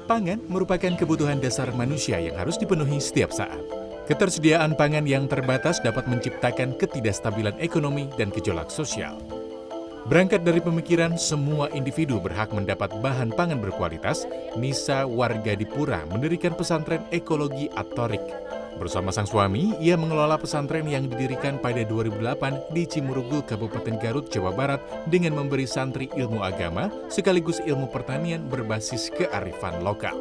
Pangan merupakan kebutuhan dasar manusia yang harus dipenuhi setiap saat. Ketersediaan pangan yang terbatas dapat menciptakan ketidakstabilan ekonomi dan gejolak sosial. Berangkat dari pemikiran semua individu berhak mendapat bahan pangan berkualitas, Nisa warga Dipura mendirikan pesantren ekologi Atorik. Bersama sang suami, ia mengelola pesantren yang didirikan pada 2008 di Cimurugul, Kabupaten Garut, Jawa Barat dengan memberi santri ilmu agama sekaligus ilmu pertanian berbasis kearifan lokal.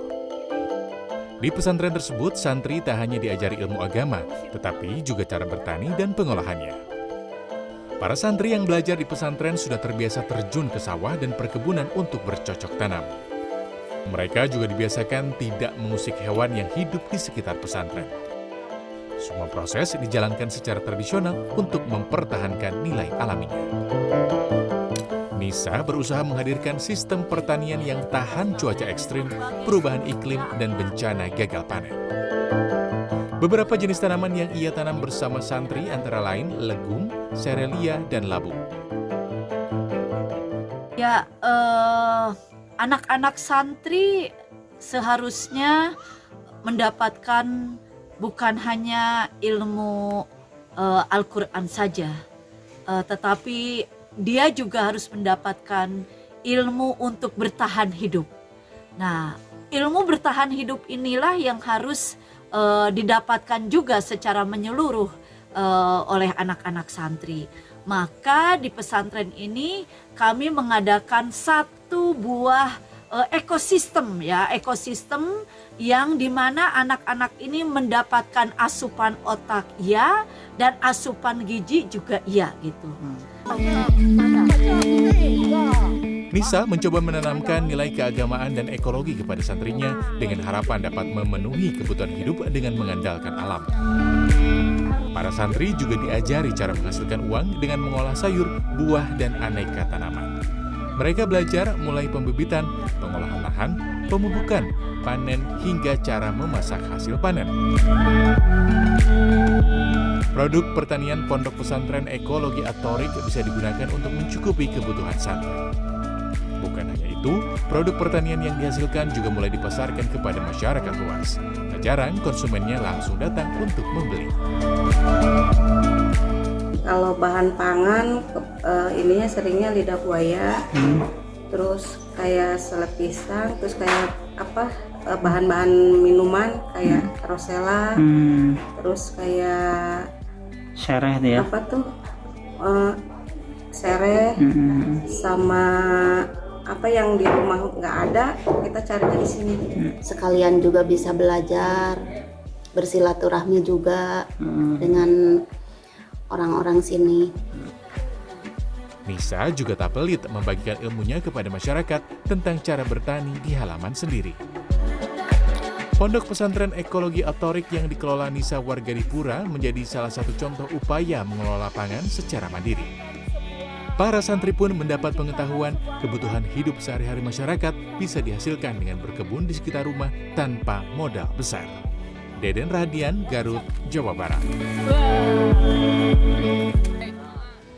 Di pesantren tersebut, santri tak hanya diajari ilmu agama, tetapi juga cara bertani dan pengolahannya. Para santri yang belajar di pesantren sudah terbiasa terjun ke sawah dan perkebunan untuk bercocok tanam. Mereka juga dibiasakan tidak mengusik hewan yang hidup di sekitar pesantren. Semua proses dijalankan secara tradisional untuk mempertahankan nilai alaminya. Nisa berusaha menghadirkan sistem pertanian yang tahan cuaca ekstrim, perubahan iklim, dan bencana gagal panen. Beberapa jenis tanaman yang ia tanam bersama santri antara lain legum, serelia, dan labu. Ya, anak-anak santri seharusnya mendapatkan bukan hanya ilmu Al-Quran saja, tetapi dia juga harus mendapatkan ilmu untuk bertahan hidup. Nah, ilmu bertahan hidup inilah yang harus didapatkan juga secara menyeluruh oleh anak-anak santri. Maka di pesantren ini kami mengadakan satu buah ekosistem yang dimana anak-anak ini mendapatkan asupan otak ya dan asupan gizi juga iya gitu. Nisa mencoba menanamkan nilai keagamaan dan ekologi kepada santrinya dengan harapan dapat memenuhi kebutuhan hidup dengan mengandalkan alam. Para santri juga diajari cara menghasilkan uang dengan mengolah sayur, buah, dan aneka tanaman. Mereka belajar mulai pembibitan, pengolahan lahan, pemupukan, panen, hingga cara memasak hasil panen. Produk pertanian Pondok Pesantren Ekologi Atorik bisa digunakan untuk mencukupi kebutuhan santri. Bukan hanya itu, produk pertanian yang dihasilkan juga mulai dipasarkan kepada masyarakat luas. Tak jarang konsumennya langsung datang untuk membeli. Kalau bahan pangan, ininya seringnya lidah buaya, terus kayak selai pisang, terus kayak bahan-bahan minuman kayak rosella, terus kayak sereh ya. Sereh, sama yang di rumah nggak ada kita cari di sini. Sekalian juga bisa belajar, bersilaturahmi juga dengan orang-orang sini. Nisa juga tak pelit membagikan ilmunya kepada masyarakat tentang cara bertani di halaman sendiri. Pondok Pesantren Ekologi Atorik yang dikelola Nisa warga Dipura menjadi salah satu contoh upaya mengelola pangan secara mandiri. Para santri pun mendapat pengetahuan kebutuhan hidup sehari-hari masyarakat bisa dihasilkan dengan berkebun di sekitar rumah tanpa modal besar. Deden Radian, Garut, Jawa Barat.